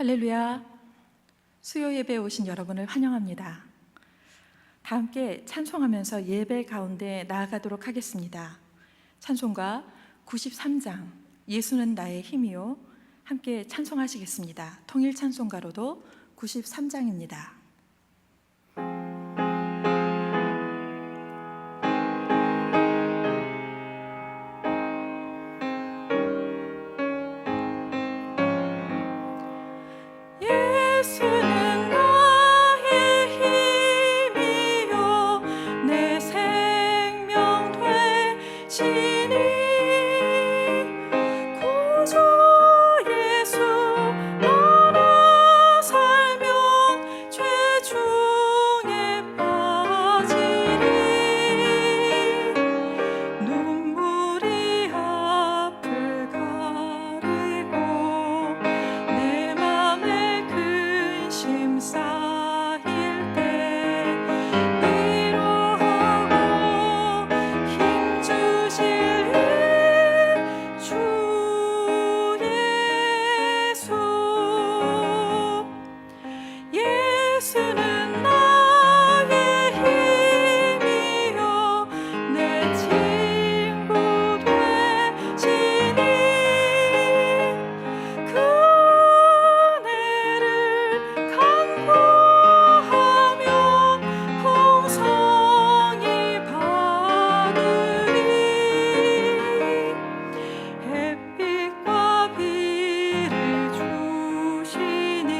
할렐루야. 수요 예배에 오신 여러분을 환영합니다. 다 함께 찬송하면서 예배 가운데 나아가도록 하겠습니다. 찬송가 93장 예수는 나의 힘이요, 함께 찬송하시겠습니다. 통일 찬송가로도 93장입니다. 예수는 나의 힘이요 내 생명 되시니 구주 예수 따라 살면 죄 중에 빠지리. 눈물이 앞을 가리고 내 맘에 근심 쌓일 때 위로하고 힘 주실 주 예수. 예수는 나의 힘이요 내 친구 되시니 그 은혜를 간구하면 풍성히 받으리. 햇빛과 비를 주시니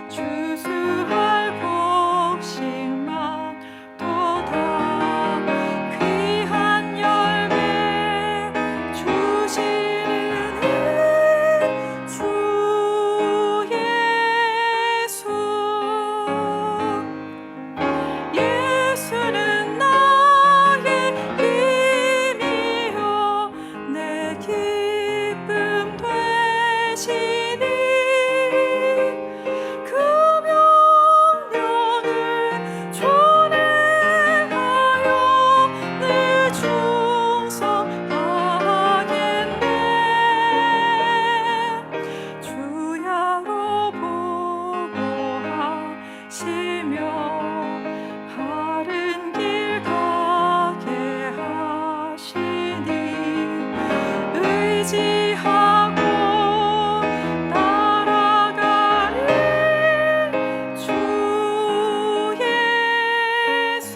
주수할 곡식만 도다. 귀한 열매 주시는 주 예수. 예수는 나의 힘이요 내 기쁨 되시니 그 명령을 준행하여 늘 충성하겠네. 주야로 보고하시며 바른 길 가게 하시니 의지하고 따라가리. 주 예수.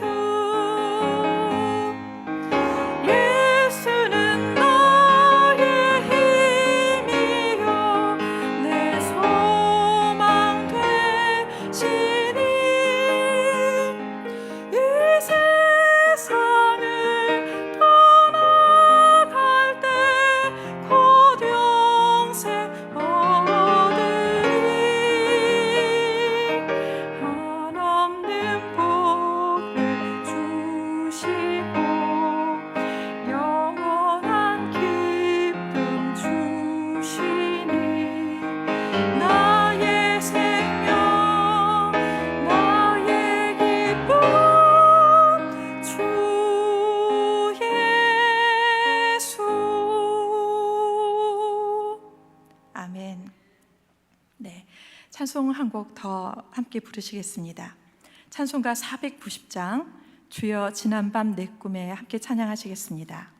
예수는 나의 힘이요 내 소망 되시니 이 세상을 떠나갈 때 곧 영생 얻으리. 한없는 복을 주시고 영원한 기쁨 주시니 나의 생명 나의 기쁨 주 예수. 아멘. 네, 찬송 한 곡 더 함께 부르시겠습니다. 찬송가 490장 주여 지난밤 내 꿈에 함께 찬양하시겠습니다.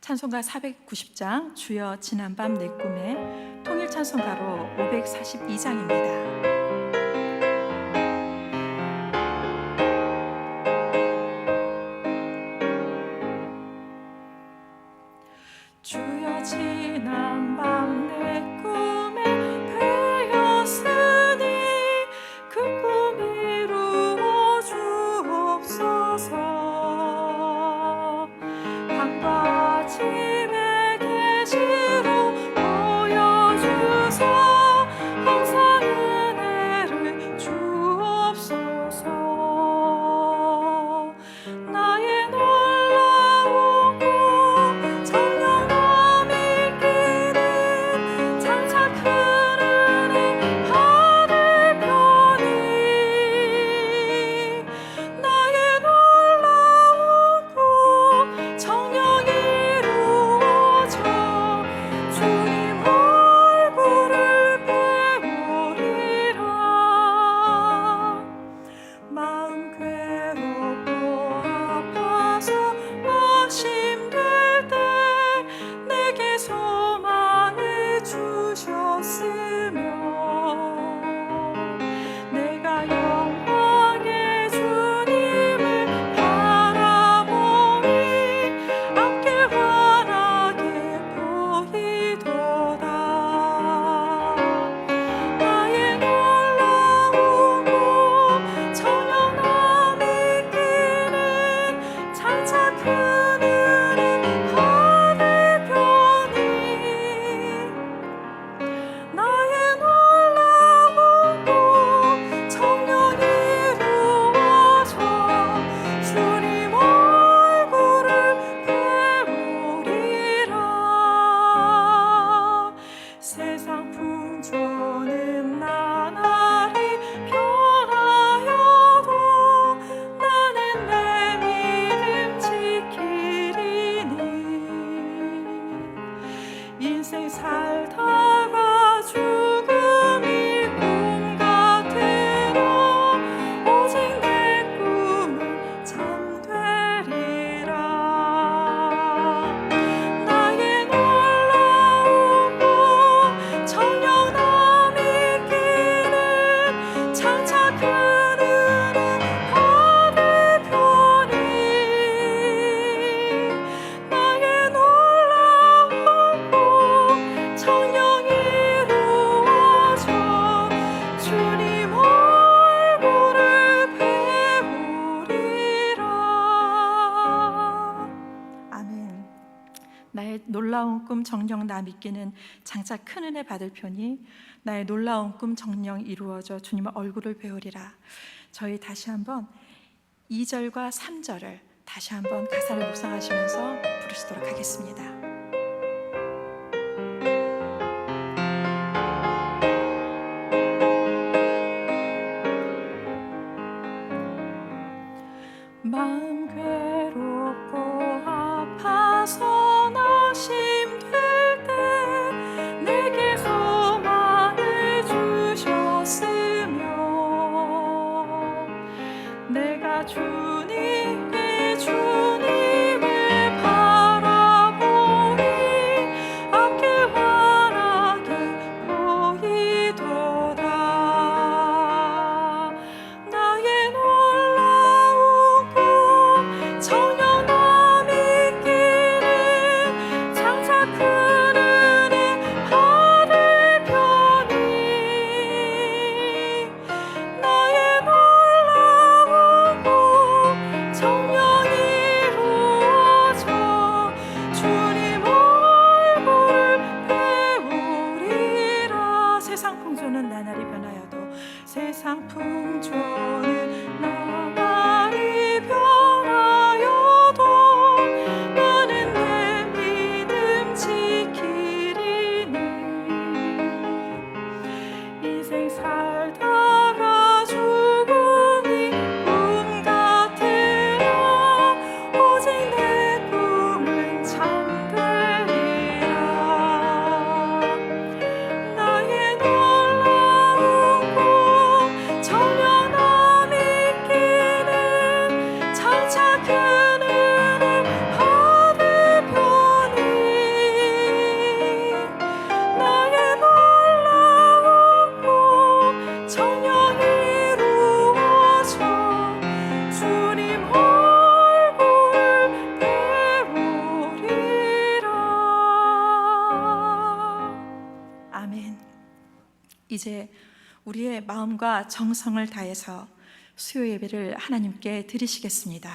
찬송가 490장 주여 지난밤 내 꿈에 통일 찬송가로 542장입니다. 주여 지난밤 내 꿈에 배었으니 그 꿈 이루어 주옵소서. 밤과 집에 계시로 보여주소. 항상 은혜 꿈 정녕 나 믿기는 장차 큰 은혜 받을 편이 나의 놀라운 꿈 정녕 이루어져 주님의 얼굴을 배우리라. 저희 다시 한번 2절과 3절을 다시 한번 가사를 묵상하시면서 부르시도록 하겠습니다. 마음 괴롭고 아파서 낙심될 때 내게 소망을 주셨으며 내가 주님을 바라보니 앞길 환하게 보이도다. 나의 놀라운 꿈 정녕 나 믿기는 장차 큰 은혜 받을 편이 나의 놀라운 꿈 정녕 이루어져 주님 얼굴을 배우리라. 세상 풍조는 나날이 변하여도 세상 풍조는 나날이 변하여도 나는 내 믿음 지키리니 인생 살다가 죽음이 꿈 같으나 오직 내 꿈은 참되리라. 나의 놀라운 꿈 정녕 나 믿기는 장차 큰 은혜 받을 편이 나의 놀라운 꿈 정녕 이루어져 주님 얼굴 배우리라. 아멘. 이제 우리의 마음과 정성을 다해서 수요 예배를 하나님께 드리시겠습니다.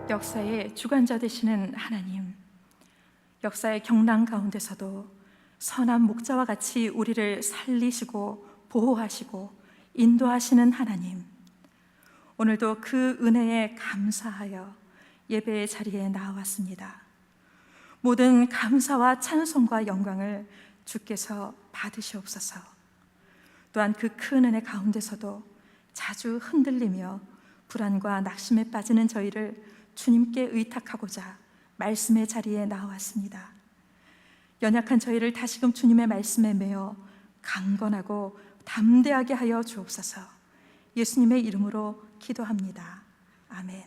역사의 주관자 되시는 하나님, 역사의 경랑 가운데서도 선한 목자와 같이 우리를 살리시고 보호하시고 인도하시는 하나님, 오늘도 그 은혜에 감사하여 예배의 자리에 나왔습니다. 모든 감사와 찬송과 영광을 주께서 받으시옵소서. 또한 그 큰 은혜 가운데서도 자주 흔들리며 불안과 낙심에 빠지는 저희를 주님께 의탁하고자 말씀의 자리에 나왔습니다. 연약한 저희를 다시금 주님의 말씀에 매어 강건하고 담대하게 하여 주옵소서. 예수님의 이름으로 기도합니다. 아멘.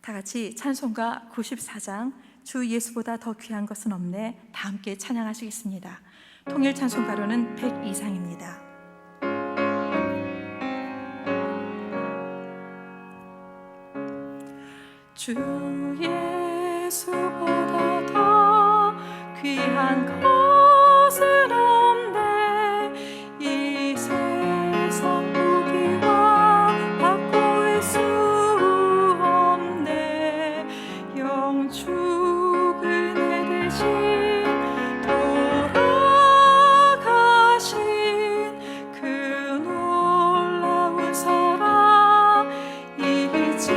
다 같이 찬송가 94장 주 예수보다 더 귀한 것은 없네 다 함께 찬양하시겠습니다. 통일 찬송가로는 102장입니다. 주 예수보다 더 귀한 것은 없네 이 세상 무기와 바꿀 수 없네 영축 은혜 대신 돌아가신 그 놀라운 사랑 잊지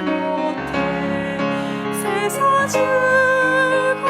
못해 세상 즐거운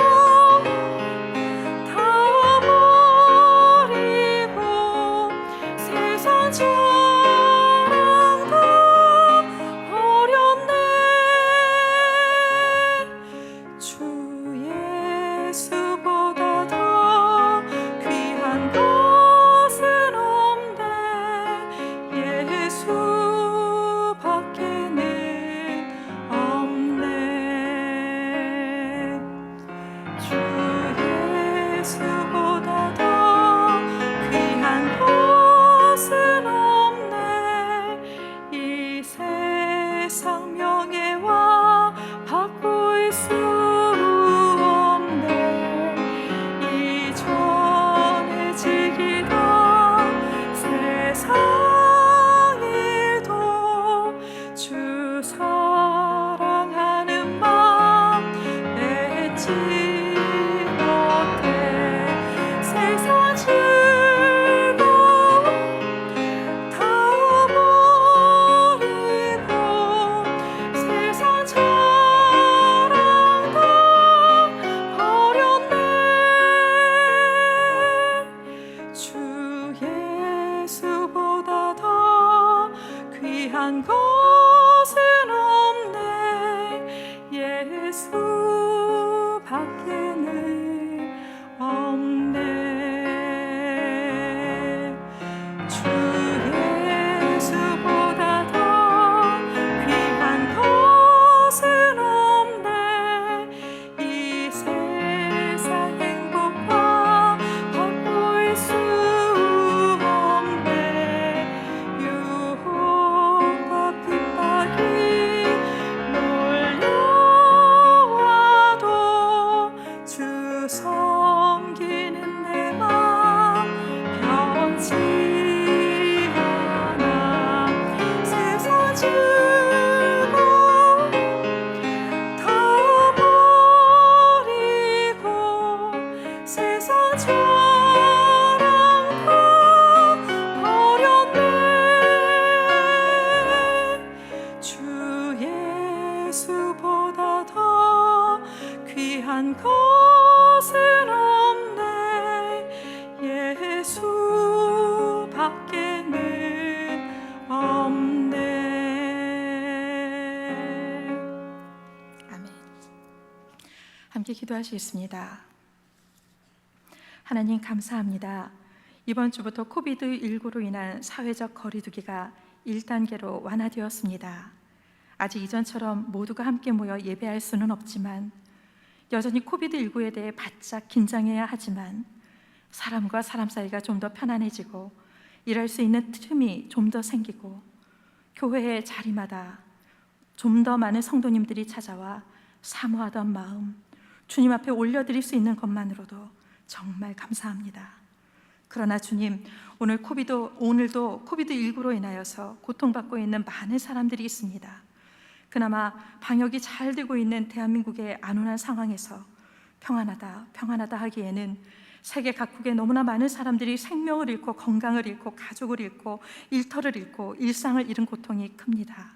귀한 것은 없네. 예수 밖에는 없네. 주 예수보다 더 귀한 것은 없네. 이 세상 행복과 헛보일 수 없네. 유혹과 핍박이 몰려와도 주 섬기는 내 맘 변치 않아. 세상 주고 다 버리고 세상 저랑 다 버렸네. 주 예수보다 더 귀한 것은 없네. 예수 밖에는 없네. 아멘. 함께 기도하시겠습니다. 하나님 감사합니다. 이번 주부터 코비드19로 인한 사회적 거리두기가 1단계로 완화되었습니다. 아직 이전처럼 모두가 함께 모여 예배할 수는 없지만 여전히 코비드19에 대해 바짝 긴장해야 하지만 사람과 사람 사이가 좀 더 편안해지고 일할 수 있는 틈이 좀 더 생기고 교회의 자리마다 좀 더 많은 성도님들이 찾아와 사모하던 마음 주님 앞에 올려드릴 수 있는 것만으로도 정말 감사합니다. 그러나 주님, 오늘도 코비드19로 인하여서 고통받고 있는 많은 사람들이 있습니다. 그나마 방역이 잘 되고 있는 대한민국의 안온한 상황에서 평안하다 하기에는 세계 각국의 너무나 많은 사람들이 생명을 잃고 건강을 잃고 가족을 잃고 일터를 잃고 일상을 잃은 고통이 큽니다.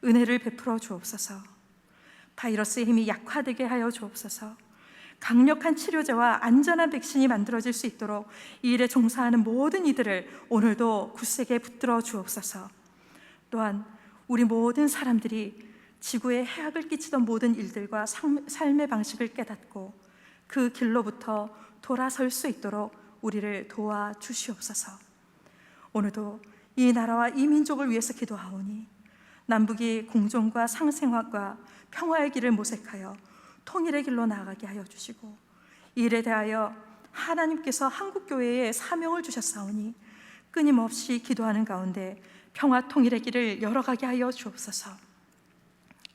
은혜를 베풀어 주옵소서. 바이러스의 힘이 약화되게 하여 주옵소서. 강력한 치료제와 안전한 백신이 만들어질 수 있도록 이 일에 종사하는 모든 이들을 오늘도 굳세게 붙들어 주옵소서. 또한 우리 모든 사람들이 지구에 해악을 끼치던 모든 일들과 삶의 방식을 깨닫고 그 길로부터 돌아설 수 있도록 우리를 도와주시옵소서. 오늘도 이 나라와 이 민족을 위해서 기도하오니 남북이 공존과 상생화과 평화의 길을 모색하여 통일의 길로 나아가게 하여 주시고 이 일에 대하여 하나님께서 한국교회에 사명을 주셨사오니 끊임없이 기도하는 가운데 평화 통일의 길을 열어가게 하여 주옵소서.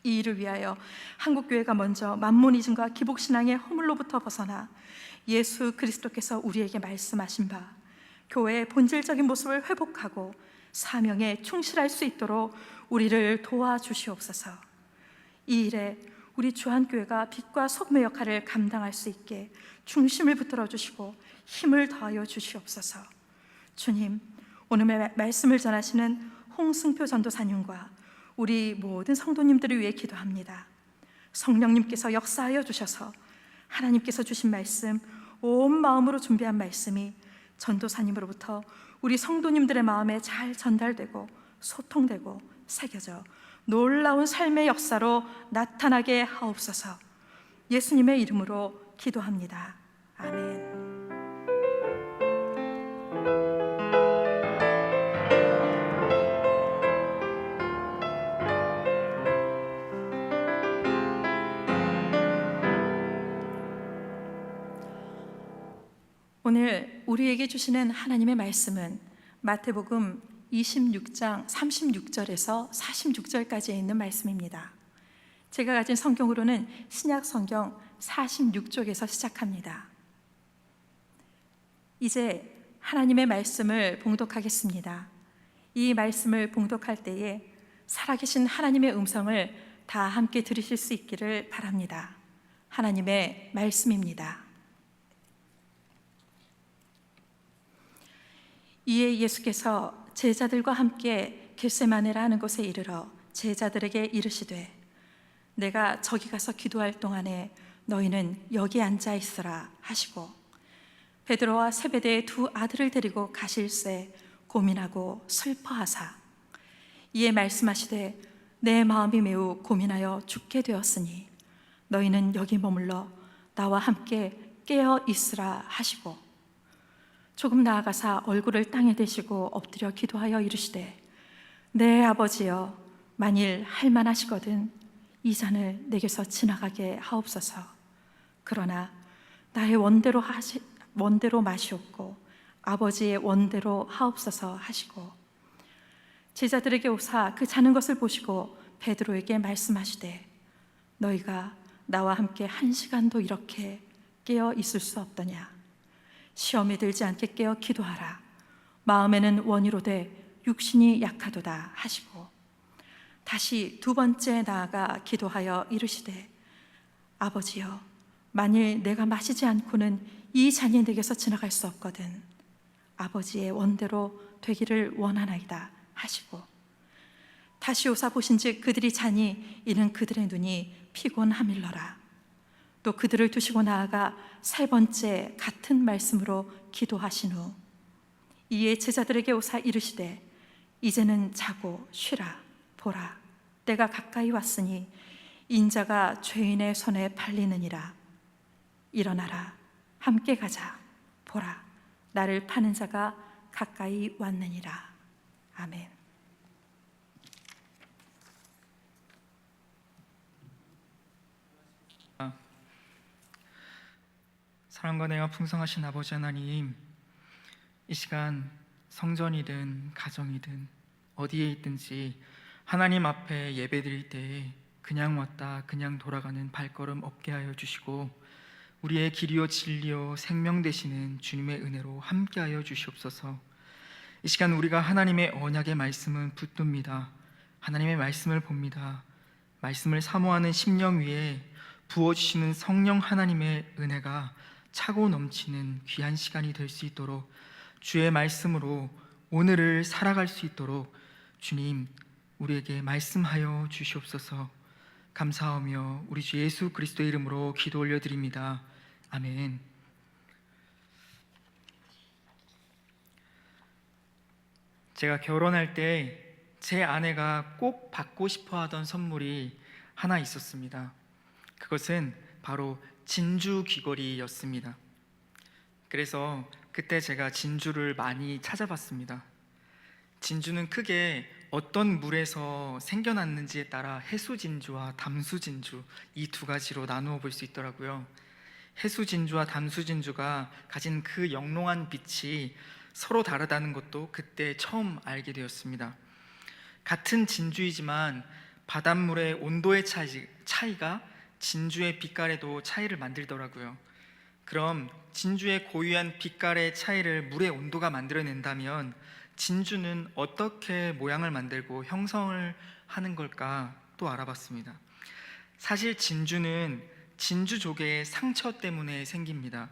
이 일을 위하여 한국교회가 먼저 만모니즘과 기복신앙의 허물로부터 벗어나 예수 그리스도께서 우리에게 말씀하신 바 교회의 본질적인 모습을 회복하고 사명에 충실할 수 있도록 우리를 도와주시옵소서. 이 일에 우리 주한교회가 빛과 소금의 역할을 감당할 수 있게 중심을 붙들어 주시고 힘을 더하여 주시옵소서. 주님, 오늘 말씀을 전하시는 홍승표 전도사님과 우리 모든 성도님들을 위해 기도합니다. 성령님께서 역사하여 주셔서 하나님께서 주신 말씀, 온 마음으로 준비한 말씀이 전도사님으로부터 우리 성도님들의 마음에 잘 전달되고 소통되고 새겨져 놀라운 삶의 역사로 나타나게 하옵소서. 예수님의 이름으로 기도합니다. 아멘. 오늘 우리에게 주시는 하나님의 말씀은 마태복음 26장 36절에서 46절까지에 있는 말씀입니다. 제가 가진 성경으로는 신약 성경 46쪽에서 시작합니다. 이제 하나님의 말씀을 봉독하겠습니다. 이 말씀을 봉독할 때에 살아계신 하나님의 음성을 다 함께 들으실 수 있기를 바랍니다. 하나님의 말씀입니다. 이에 예수께서 제자들과 함께 겟세마네라 하는 곳에 이르러 제자들에게 이르시되 내가 저기 가서 기도할 동안에 너희는 여기 앉아 있으라 하시고 베드로와 세베대의 두 아들을 데리고 가실새 고민하고 슬퍼하사 이에 말씀하시되 내 마음이 매우 고민하여 죽게 되었으니 너희는 여기 머물러 나와 함께 깨어 있으라 하시고 조금 나아가사 얼굴을 땅에 대시고 엎드려 기도하여 이르시되 내 아버지여 만일 할만하시거든 이 잔을 내게서 지나가게 하옵소서. 그러나 나의 원대로 마시옵고 아버지의 원대로 하옵소서 하시고 제자들에게 오사 그 자는 것을 보시고 베드로에게 말씀하시되 너희가 나와 함께 1시간도 이렇게 깨어 있을 수 없더냐. 시험에 들지 않게 깨어 기도하라. 마음에는 원이로되 육신이 약하도다 하시고 다시 2번째 나아가 기도하여 이르시되 아버지여 만일 내가 마시지 않고는 이 잔이 내게서 지나갈 수 없거든 아버지의 원대로 되기를 원하나이다 하시고 다시 오사 보신즉 그들이 자니 이는 그들의 눈이 피곤함일러라. 또 그들을 두시고 나아가 3번째 같은 말씀으로 기도하신 후 이에 제자들에게 오사 이르시되 이제는 자고 쉬라. 보라 때가 가까이 왔으니 인자가 죄인의 손에 팔리느니라. 일어나라 함께 가자. 보라 나를 파는 자가 가까이 왔느니라. 아멘. 사랑과 은혜가 풍성하신 아버지 하나님, 이 시간 성전이든 가정이든 어디에 있든지 하나님 앞에 예배드릴 때에 그냥 왔다 그냥 돌아가는 발걸음 없게 하여 주시고 우리의 길이요 진리요 생명 되시는 주님의 은혜로 함께하여 주시옵소서. 이 시간 우리가 하나님의 언약의 말씀은 붙듭니다. 하나님의 말씀을 봅니다. 말씀을 사모하는 심령 위에 부어주시는 성령 하나님의 은혜가 차고 넘치는 귀한 시간이 될 수 있도록 주의 말씀으로 오늘을 살아갈 수 있도록 주님 우리에게 말씀하여 주시옵소서. 감사하며 우리 주 예수 그리스도의 이름으로 기도 올려드립니다. 아멘. 제가 결혼할 때 제 아내가 꼭 받고 싶어 하던 선물이 하나 있었습니다. 그것은 바로 진주 귀걸이였습니다. 그래서 그때 제가 진주를 많이 찾아봤습니다. 진주는 크게 어떤 물에서 생겨났는지에 따라 해수진주와 담수진주 이 2가지로 나누어 볼 수 있더라고요. 해수진주와 담수진주가 가진 그 영롱한 빛이 서로 다르다는 것도 그때 처음 알게 되었습니다. 같은 진주이지만 바닷물의 온도의 차이가 진주의 빛깔에도 차이를 만들더라고요. 그럼 진주의 고유한 빛깔의 차이를 물의 온도가 만들어낸다면 진주는 어떻게 모양을 만들고 형성을 하는 걸까 또 알아봤습니다. 사실 진주는 진주 조개의 상처 때문에 생깁니다.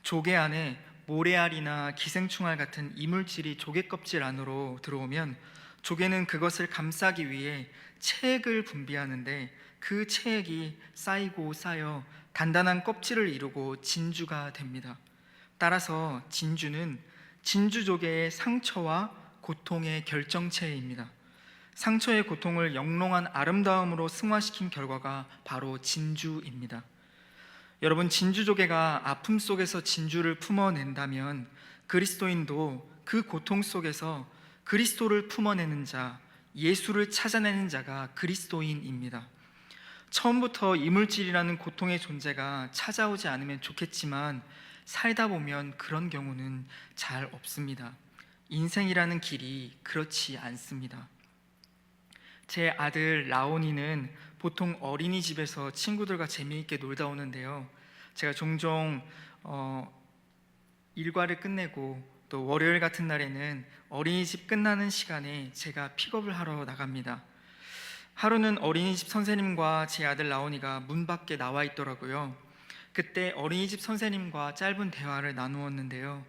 조개 안에 모래알이나 기생충알 같은 이물질이 조개 껍질 안으로 들어오면 조개는 그것을 감싸기 위해 체액을 분비하는데 그 체액이 쌓이고 쌓여 단단한 껍질을 이루고 진주가 됩니다. 따라서 진주는 진주조개의 상처와 고통의 결정체입니다. 상처의 고통을 영롱한 아름다움으로 승화시킨 결과가 바로 진주입니다. 여러분, 진주조개가 아픔 속에서 진주를 품어낸다면 그리스도인도 그 고통 속에서 그리스도를 품어내는 자, 예수를 찾아내는 자가 그리스도인입니다. 처음부터 이물질이라는 고통의 존재가 찾아오지 않으면 좋겠지만 살다 보면 그런 경우는 잘 없습니다. 인생이라는 길이 그렇지 않습니다. 제 아들 라온이는 보통 어린이집에서 친구들과 재미있게 놀다 오는데요, 제가 종종 일과를 끝내고 또 월요일 같은 날에는 어린이집 끝나는 시간에 제가 픽업을 하러 나갑니다. 하루는 어린이집 선생님과 제 아들 라온이가 문 밖에 나와 있더라고요. 그때 어린이집 선생님과 짧은 대화를 나누었는데요,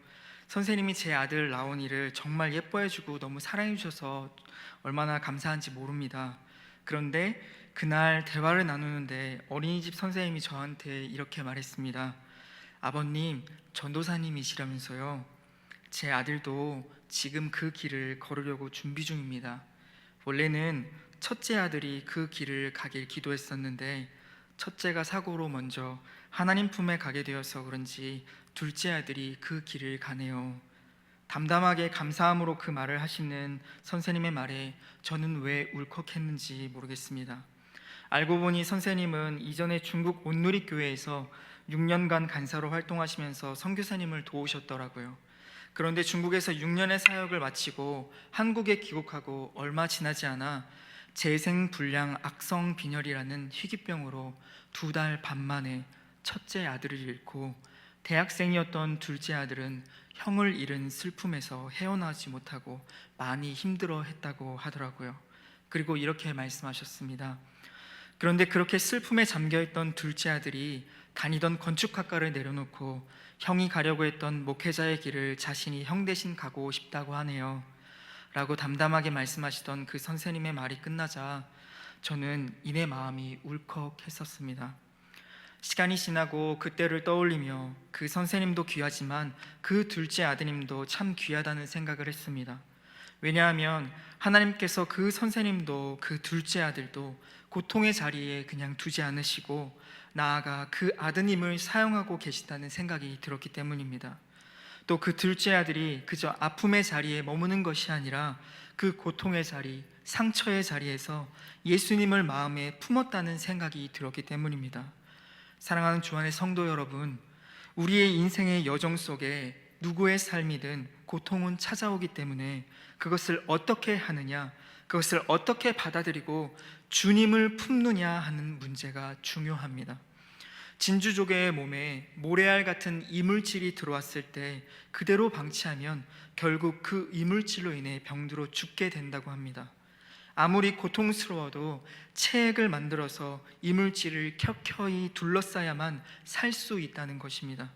선생님이 제 아들 라온이를 정말 예뻐해주고 너무 사랑해주셔서 얼마나 감사한지 모릅니다. 그런데 그날 대화를 나누는데 어린이집 선생님이 저한테 이렇게 말했습니다. 아버님, 전도사님이시라면서요. 제 아들도 지금 그 길을 걸으려고 준비 중입니다. 원래는 첫째 아들이 그 길을 가길 기도했었는데 첫째가 사고로 먼저 하나님 품에 가게 되어서 그런지 둘째 아들이 그 길을 가네요. 담담하게 감사함으로 그 말을 하시는 선생님의 말에 저는 왜 울컥했는지 모르겠습니다. 알고 보니 선생님은 이전에 중국 온누리교회에서 6년간 간사로 활동하시면서 선교사님을 도우셨더라고요. 그런데 중국에서 6년의 사역을 마치고 한국에 귀국하고 얼마 지나지 않아 재생불량 악성 빈혈이라는 희귀병으로 2달 반 만에 첫째 아들을 잃고 대학생이었던 둘째 아들은 형을 잃은 슬픔에서 헤어나지 못하고 많이 힘들어했다고 하더라고요. 그리고 이렇게 말씀하셨습니다. 그런데 그렇게 슬픔에 잠겨있던 둘째 아들이 다니던 건축학과를 내려놓고 형이 가려고 했던 목회자의 길을 자신이 형 대신 가고 싶다고 하네요 라고 담담하게 말씀하시던 그 선생님의 말이 끝나자 저는 이내 마음이 울컥했었습니다. 시간이 지나고 그때를 떠올리며 그 선생님도 귀하지만 그 둘째 아드님도 참 귀하다는 생각을 했습니다. 왜냐하면 하나님께서 그 선생님도 그 둘째 아들도 고통의 자리에 그냥 두지 않으시고 나아가 그 아드님을 사용하고 계시다는 생각이 들었기 때문입니다. 또 그 둘째 아들이 그저 아픔의 자리에 머무는 것이 아니라 그 고통의 자리, 상처의 자리에서 예수님을 마음에 품었다는 생각이 들었기 때문입니다. 사랑하는 주안의 성도 여러분, 우리의 인생의 여정 속에 누구의 삶이든 고통은 찾아오기 때문에 그것을 어떻게 하느냐, 그것을 어떻게 받아들이고 주님을 품느냐 하는 문제가 중요합니다. 진주조개의 몸에 모래알 같은 이물질이 들어왔을 때 그대로 방치하면 결국 그 이물질로 인해 병들어 죽게 된다고 합니다. 아무리 고통스러워도 체액을 만들어서 이물질을 켜켜이 둘러싸야만 살 수 있다는 것입니다.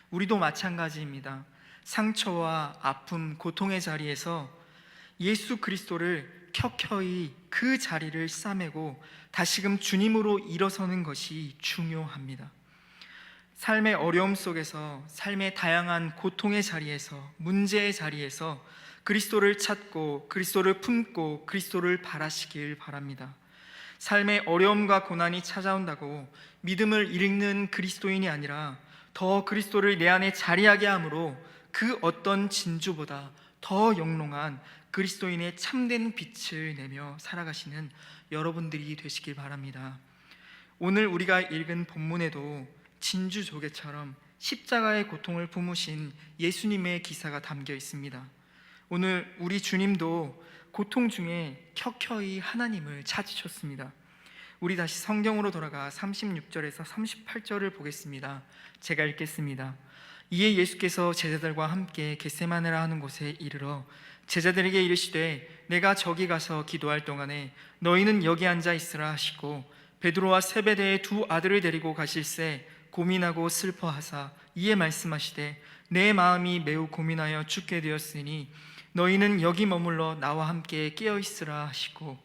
우리도 마찬가지입니다. 상처와 아픔, 고통의 자리에서 예수 그리스도를 켜켜이 그 자리를 싸매고 다시금 주님으로 일어서는 것이 중요합니다. 삶의 어려움 속에서, 삶의 다양한 고통의 자리에서, 문제의 자리에서 그리스도를 찾고 그리스도를 품고 그리스도를 바라시길 바랍니다. 삶의 어려움과 고난이 찾아온다고 믿음을 잃는 그리스도인이 아니라 더 그리스도를 내 안에 자리하게 함으로 그 어떤 진주보다 더 영롱한 그리스도인의 참된 빛을 내며 살아가시는 여러분들이 되시길 바랍니다. 오늘 우리가 읽은 본문에도 진주조개처럼 십자가의 고통을 품으신 예수님의 기사가 담겨 있습니다. 오늘 우리 주님도 고통 중에 켜켜이 하나님을 찾으셨습니다. 우리 다시 성경으로 돌아가 36절에서 38절을 보겠습니다. 제가 읽겠습니다. 이에 예수께서 제자들과 함께 겟세마네라 하는 곳에 이르러 제자들에게 이르시되 내가 저기 가서 기도할 동안에 너희는 여기 앉아 있으라 하시고 베드로와 세베대의 두 아들을 데리고 가실새 고민하고 슬퍼하사 이에 말씀하시되 내 마음이 매우 고민하여 죽게 되었으니 너희는 여기 머물러 나와 함께 깨어 있으라 하시고,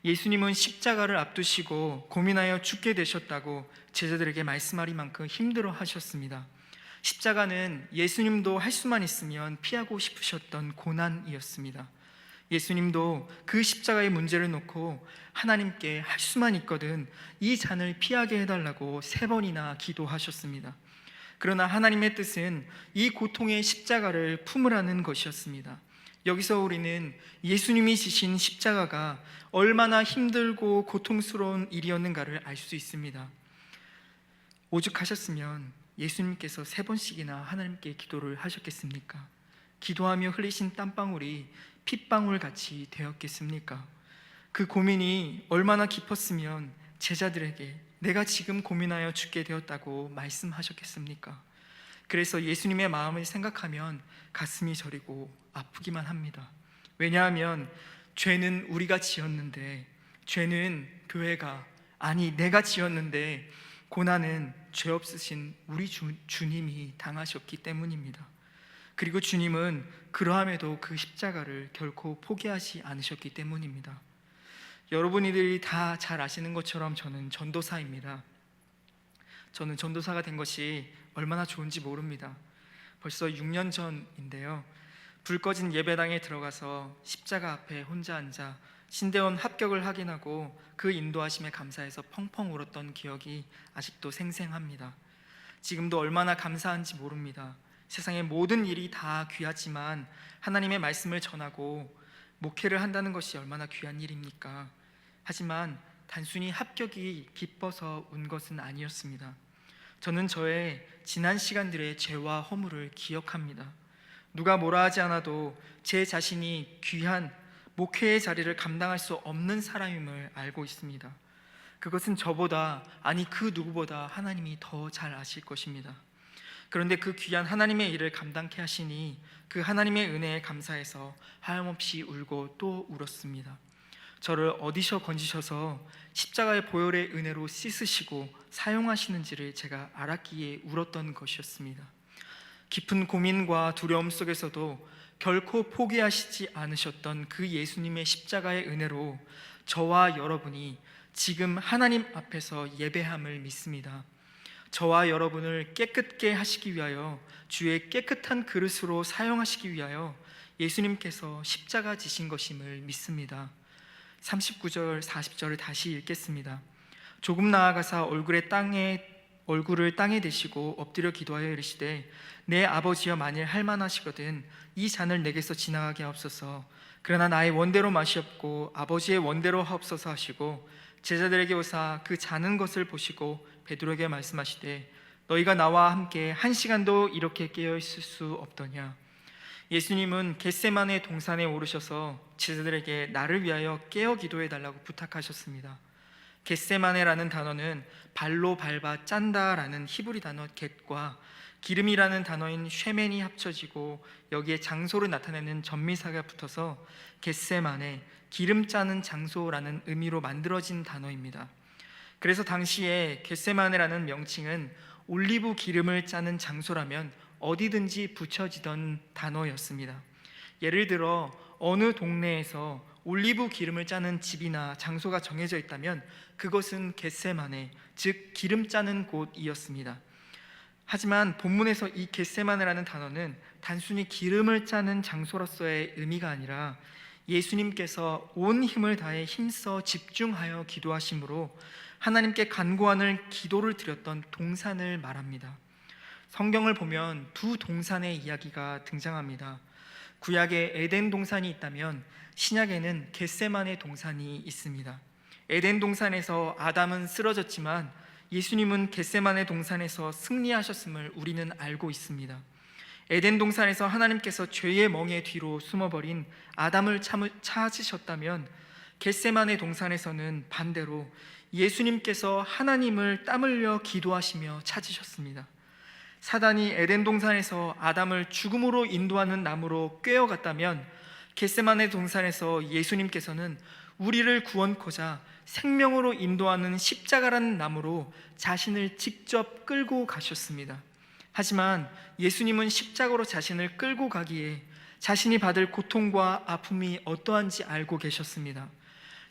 예수님은 십자가를 앞두시고 고민하여 죽게 되셨다고 제자들에게 말씀하리만큼 힘들어 하셨습니다. 십자가는 예수님도 할 수만 있으면 피하고 싶으셨던 고난이었습니다. 예수님도 그 십자가의 문제를 놓고 하나님께 할 수만 있거든 이 잔을 피하게 해달라고 3번이나 기도하셨습니다. 그러나 하나님의 뜻은 이 고통의 십자가를 품으라는 것이었습니다. 여기서 우리는 예수님이 지신 십자가가 얼마나 힘들고 고통스러운 일이었는가를 알 수 있습니다. 오죽하셨으면 예수님께서 3번씩이나 하나님께 기도를 하셨겠습니까? 기도하며 흘리신 땀방울이 핏방울같이 되었겠습니까? 그 고민이 얼마나 깊었으면 제자들에게 내가 지금 고민하여 죽게 되었다고 말씀하셨겠습니까? 그래서 예수님의 마음을 생각하면 가슴이 저리고 아프기만 합니다. 왜냐하면 죄는 우리가 지었는데, 죄는 교회가, 아니 내가 지었는데 고난은 죄 없으신 우리 주님이 당하셨기 때문입니다. 그리고 주님은 그러함에도 그 십자가를 결코 포기하지 않으셨기 때문입니다. 여러분들이 다 잘 아시는 것처럼 저는 전도사입니다. 저는 전도사가 된 것이 얼마나 좋은지 모릅니다. 벌써 6년 전인데요, 불 꺼진 예배당에 들어가서 십자가 앞에 혼자 앉아 신대원 합격을 확인하고 그 인도하심에 감사해서 펑펑 울었던 기억이 아직도 생생합니다. 지금도 얼마나 감사한지 모릅니다. 세상의 모든 일이 다 귀하지만 하나님의 말씀을 전하고 목회를 한다는 것이 얼마나 귀한 일입니까? 하지만 단순히 합격이 기뻐서 운 것은 아니었습니다. 저는 저의 지난 시간들의 죄와 허물을 기억합니다. 누가 뭐라 하지 않아도 제 자신이 귀한 목회의 자리를 감당할 수 없는 사람임을 알고 있습니다. 그것은 저보다, 아니 그 누구보다 하나님이 더 잘 아실 것입니다. 그런데 그 귀한 하나님의 일을 감당케 하시니 그 하나님의 은혜에 감사해서 하염없이 울고 또 울었습니다. 저를 어디서 건지셔서 십자가의 보혈의 은혜로 씻으시고 사용하시는지를 제가 알았기에 울었던 것이었습니다. 깊은 고민과 두려움 속에서도 결코 포기하시지 않으셨던 그 예수님의 십자가의 은혜로 저와 여러분이 지금 하나님 앞에서 예배함을 믿습니다. 저와 여러분을 깨끗게 하시기 위하여, 주의 깨끗한 그릇으로 사용하시기 위하여 예수님께서 십자가 지신 것임을 믿습니다. 39절 40절을 다시 읽겠습니다. 조금 나아가사 얼굴을 땅에 대시고 엎드려 기도하여 이르시되 내 아버지여 만일 할만하시거든 이 잔을 내게서 지나가게 하옵소서. 그러나 나의 원대로 마시옵고 아버지의 원대로 하옵소서 하시고 제자들에게 오사 그 자는 것을 보시고 베드로에게 말씀하시되 너희가 나와 함께 한 시간도 이렇게 깨어 있을 수 없더냐. 예수님은 겟세마네 동산에 오르셔서 제자들에게 나를 위하여 깨어 기도해 달라고 부탁하셨습니다. 겟세마네라는 단어는 발로 밟아 짠다라는 히브리 단어 겟과 기름이라는 단어인 쉐멘이 합쳐지고 여기에 장소를 나타내는 전미사가 붙어서 겟세마네, 기름 짜는 장소라는 의미로 만들어진 단어입니다. 그래서 당시에 겟세마네라는 명칭은 올리브 기름을 짜는 장소라면 어디든지 붙여지던 단어였습니다. 예를 들어 어느 동네에서 올리브 기름을 짜는 집이나 장소가 정해져 있다면 그것은 겟세마네, 즉 기름 짜는 곳이었습니다. 하지만 본문에서 이 겟세마네라는 단어는 단순히 기름을 짜는 장소로서의 의미가 아니라 예수님께서 온 힘을 다해 힘써 집중하여 기도하심으로 하나님께 간구하는 기도를 드렸던 동산을 말합니다. 성경을 보면 두 동산의 이야기가 등장합니다. 구약에 에덴 동산이 있다면 신약에는 겟세마네 동산이 있습니다. 에덴 동산에서 아담은 쓰러졌지만 예수님은 겟세마네 동산에서 승리하셨음을 우리는 알고 있습니다. 에덴 동산에서 하나님께서 죄의 멍에 뒤로 숨어버린 아담을 찾으셨다면 겟세마네 동산에서는 반대로 예수님께서 하나님을 땀 흘려 기도하시며 찾으셨습니다. 사단이 에덴 동산에서 아담을 죽음으로 인도하는 나무로 꿰어갔다면 겟세마네 동산에서 예수님께서는 우리를 구원코자 생명으로 인도하는 십자가라는 나무로 자신을 직접 끌고 가셨습니다. 하지만 예수님은 십자가로 자신을 끌고 가기에 자신이 받을 고통과 아픔이 어떠한지 알고 계셨습니다.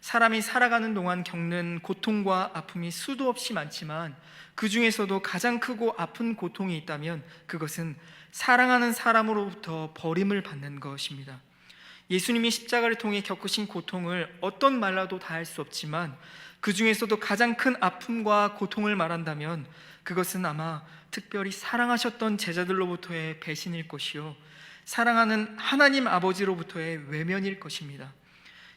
사람이 살아가는 동안 겪는 고통과 아픔이 수도 없이 많지만 그 중에서도 가장 크고 아픈 고통이 있다면 그것은 사랑하는 사람으로부터 버림을 받는 것입니다. 예수님이 십자가를 통해 겪으신 고통을 어떤 말로도 다 할 수 없지만 그 중에서도 가장 큰 아픔과 고통을 말한다면 그것은 아마 특별히 사랑하셨던 제자들로부터의 배신일 것이요 사랑하는 하나님 아버지로부터의 외면일 것입니다.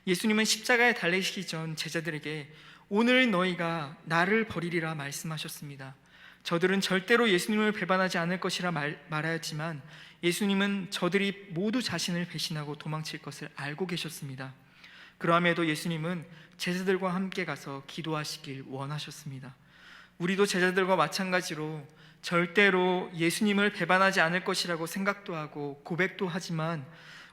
예수님은 십자가에 달리시기 전 제자들에게 오늘 너희가 나를 버리리라 말씀하셨습니다. 저들은 절대로 예수님을 배반하지 않을 것이라 말하였지만 예수님은 저들이 모두 자신을 배신하고 도망칠 것을 알고 계셨습니다. 그럼에도 예수님은 제자들과 함께 가서 기도하시길 원하셨습니다. 우리도 제자들과 마찬가지로 절대로 예수님을 배반하지 않을 것이라고 생각도 하고 고백도 하지만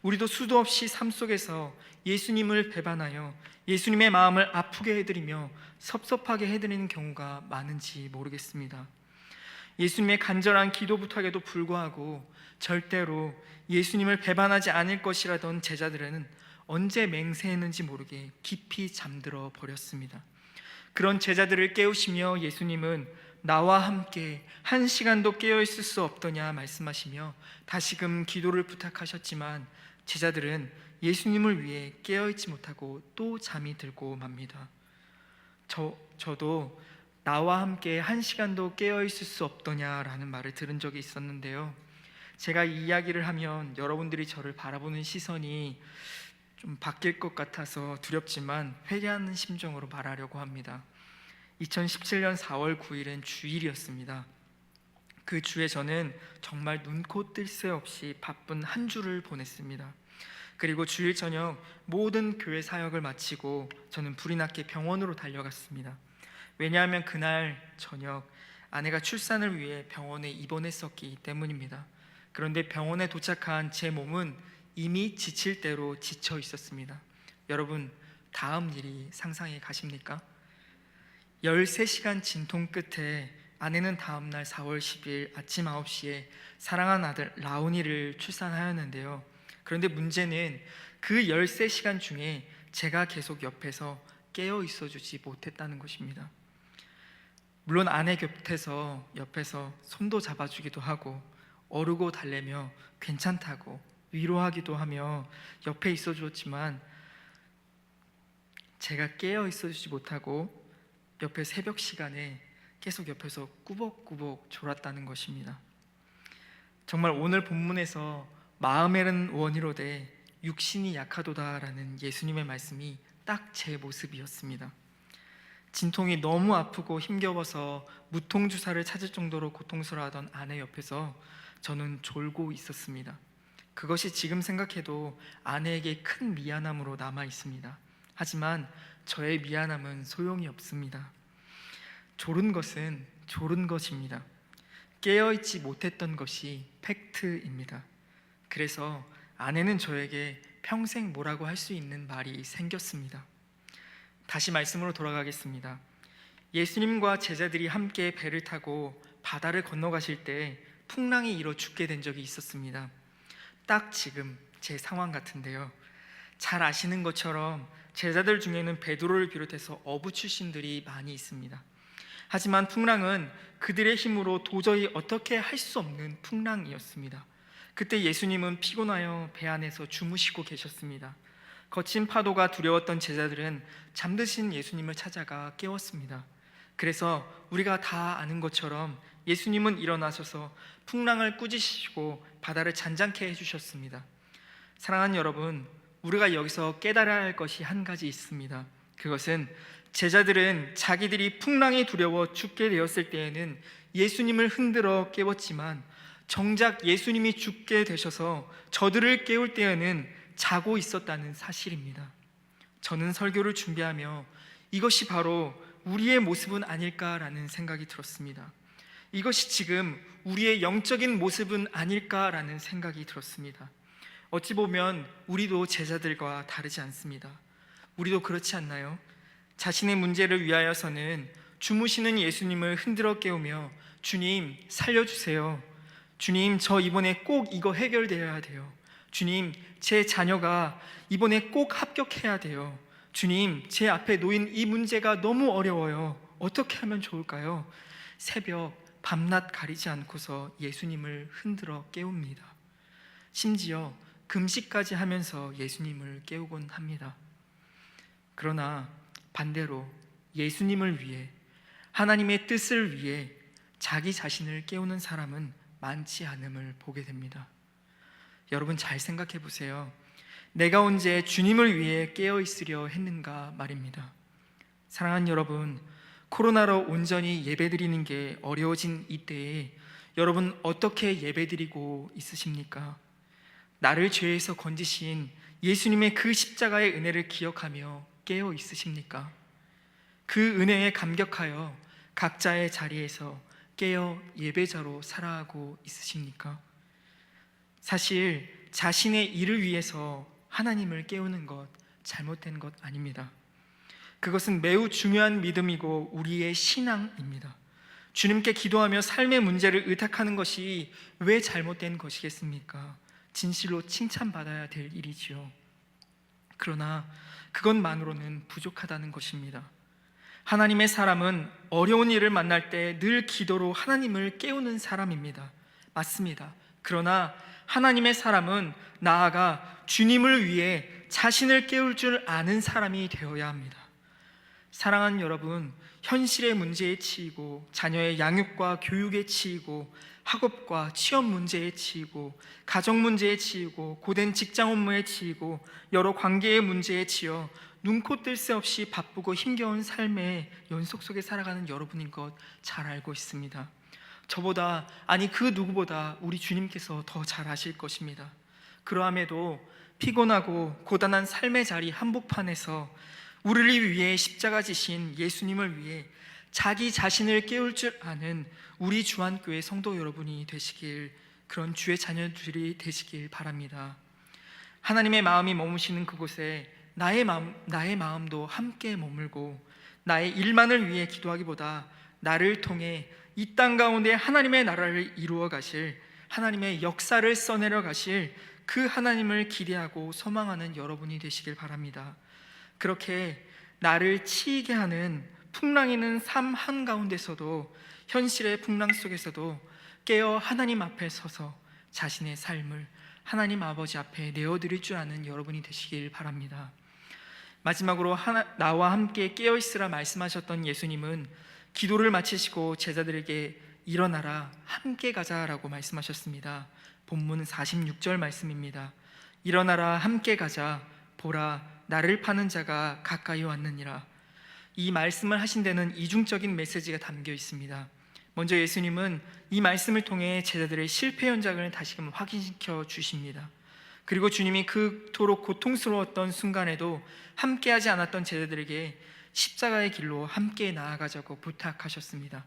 우리도 수도 없이 삶 속에서 예수님을 배반하여 예수님의 마음을 아프게 해드리며 섭섭하게 해드리는 경우가 많은지 모르겠습니다. 예수님의 간절한 기도 부탁에도 불구하고 절대로 예수님을 배반하지 않을 것이라던 제자들은 언제 맹세했는지 모르게 깊이 잠들어 버렸습니다. 그런 제자들을 깨우시며 예수님은 나와 함께 한 시간도 깨어 있을 수 없더냐 말씀하시며 다시금 기도를 부탁하셨지만 제자들은 예수님을 위해 깨어있지 못하고 또 잠이 들고 맙니다. 저도 나와 함께 한 시간도 깨어있을 수 없더냐라는 말을 들은 적이 있었는데요. 제가 이 이야기를 하면 여러분들이 저를 바라보는 시선이 좀 바뀔 것 같아서 두렵지만 회개하는 심정으로 말하려고 합니다. 2017년 4월 9일은 주일이었습니다. 그 주에 저는 정말 눈코 뜰 새 없이 바쁜 한 주를 보냈습니다. 그리고 주일 저녁 모든 교회 사역을 마치고 저는 불이 났게 병원으로 달려갔습니다. 왜냐하면 그날 저녁 아내가 출산을 위해 병원에 입원했었기 때문입니다. 그런데 병원에 도착한 제 몸은 이미 지칠 대로 지쳐 있었습니다. 여러분, 다음 일이 상상이 가십니까? 13시간 진통 끝에 아내는 다음날 4월 10일 아침 9시에 사랑하는 아들 라온이를 출산하였는데요. 그런데 문제는 그 13시간 중에 제가 계속 옆에서 깨어 있어주지 못했다는 것입니다. 물론 아내 곁에서 옆에서 손도 잡아주기도 하고 어르고 달래며 괜찮다고 위로하기도 하며 옆에 있어주었지만 제가 깨어 있어주지 못하고 옆에 새벽 시간에 계속 옆에서 꾸벅꾸벅 졸았다는 것입니다. 정말 오늘 본문에서 마음에는 원이로되 육신이 약하도다라는 예수님의 말씀이 딱 제 모습이었습니다. 진통이 너무 아프고 힘겨워서 무통주사를 찾을 정도로 고통스러워하던 아내 옆에서 저는 졸고 있었습니다. 그것이 지금 생각해도 아내에게 큰 미안함으로 남아 있습니다. 하지만 저의 미안함은 소용이 없습니다. 졸은 것은 졸은 것입니다. 깨어있지 못했던 것이 팩트입니다. 그래서 아내는 저에게 평생 뭐라고 할 수 있는 말이 생겼습니다. 다시 말씀으로 돌아가겠습니다. 예수님과 제자들이 함께 배를 타고 바다를 건너가실 때 풍랑이 일어 죽게 된 적이 있었습니다. 딱 지금 제 상황 같은데요. 잘 아시는 것처럼 제자들 중에는 베드로를 비롯해서 어부 출신들이 많이 있습니다. 하지만 풍랑은 그들의 힘으로 도저히 어떻게 할 수 없는 풍랑이었습니다. 그때 예수님은 피곤하여 배 안에서 주무시고 계셨습니다. 거친 파도가 두려웠던 제자들은 잠드신 예수님을 찾아가 깨웠습니다. 그래서 우리가 다 아는 것처럼 예수님은 일어나셔서 풍랑을 꾸짖으시고 바다를 잔잔케 해주셨습니다. 사랑하는 여러분, 우리가 여기서 깨달아야 할 것이 한 가지 있습니다. 그것은 제자들은 자기들이 풍랑이 두려워 죽게 되었을 때에는 예수님을 흔들어 깨웠지만 정작 예수님이 죽게 되셔서 저들을 깨울 때에는 자고 있었다는 사실입니다. 저는 설교를 준비하며 이것이 바로 우리의 모습은 아닐까라는 생각이 들었습니다. 이것이 지금 우리의 영적인 모습은 아닐까라는 생각이 들었습니다. 어찌 보면 우리도 제자들과 다르지 않습니다. 우리도 그렇지 않나요? 자신의 문제를 위하여서는 주무시는 예수님을 흔들어 깨우며 주님 살려주세요. 주님 저 이번에 꼭 이거 해결되어야 돼요. 주님 제 자녀가 이번에 꼭 합격해야 돼요. 주님 제 앞에 놓인 이 문제가 너무 어려워요. 어떻게 하면 좋을까요? 새벽 밤낮 가리지 않고서 예수님을 흔들어 깨웁니다. 심지어 금식까지 하면서 예수님을 깨우곤 합니다. 그러나 반대로 예수님을 위해 하나님의 뜻을 위해 자기 자신을 깨우는 사람은 많지 않음을 보게 됩니다. 여러분 잘 생각해 보세요. 내가 언제 주님을 위해 깨어 있으려 했는가 말입니다. 사랑하는 여러분, 코로나로 온전히 예배드리는 게 어려워진 이때에 여러분 어떻게 예배드리고 있으십니까? 나를 죄에서 건지신 예수님의 그 십자가의 은혜를 기억하며 깨어 있으십니까? 그 은혜에 감격하여 각자의 자리에서 깨어 예배자로 살아가고 있으십니까? 사실 자신의 일을 위해서 하나님을 깨우는 것 잘못된 것 아닙니다. 그것은 매우 중요한 믿음이고 우리의 신앙입니다. 주님께 기도하며 삶의 문제를 의탁하는 것이 왜 잘못된 것이겠습니까? 진실로 칭찬받아야 될 일이지요. 그러나 그것만으로는 부족하다는 것입니다. 하나님의 사람은 어려운 일을 만날 때 늘 기도로 하나님을 깨우는 사람입니다. 맞습니다. 그러나 하나님의 사람은 나아가 주님을 위해 자신을 깨울 줄 아는 사람이 되어야 합니다. 사랑하는 여러분, 현실의 문제에 치이고 자녀의 양육과 교육에 치이고 학업과 취업 문제에 치이고 가정 문제에 치이고 고된 직장 업무에 치이고 여러 관계의 문제에 치여 눈코 뜰 새 없이 바쁘고 힘겨운 삶의 연속 속에 살아가는 여러분인 것 잘 알고 있습니다. 저보다, 아니 그 누구보다 우리 주님께서 더 잘 아실 것입니다. 그러함에도 피곤하고 고단한 삶의 자리 한복판에서 우리를 위해 십자가 지신 예수님을 위해 자기 자신을 깨울 줄 아는 우리 주안교회 성도 여러분이 되시길, 그런 주의 자녀들이 되시길 바랍니다. 하나님의 마음이 머무시는 그곳에 나의 마음도 함께 머물고 나의 일만을 위해 기도하기보다 나를 통해 이 땅 가운데 하나님의 나라를 이루어 가실, 하나님의 역사를 써내려 가실 그 하나님을 기대하고 소망하는 여러분이 되시길 바랍니다. 그렇게 나를 치이게 하는 풍랑이는 삶 한가운데서도, 현실의 풍랑 속에서도 깨어 하나님 앞에 서서 자신의 삶을 하나님 아버지 앞에 내어드릴 줄 아는 여러분이 되시길 바랍니다. 마지막으로 나와 함께 깨어있으라 말씀하셨던 예수님은 기도를 마치시고 제자들에게 일어나라 함께 가자라고 말씀하셨습니다. 본문 46절 말씀입니다. 일어나라 함께 가자, 보라 나를 파는 자가 가까이 왔느니라. 이 말씀을 하신 데는 이중적인 메시지가 담겨 있습니다. 먼저 예수님은 이 말씀을 통해 제자들의 실패 현장을 다시금 확인시켜 주십니다. 그리고 주님이 그토록 고통스러웠던 순간에도 함께하지 않았던 제자들에게 십자가의 길로 함께 나아가자고 부탁하셨습니다.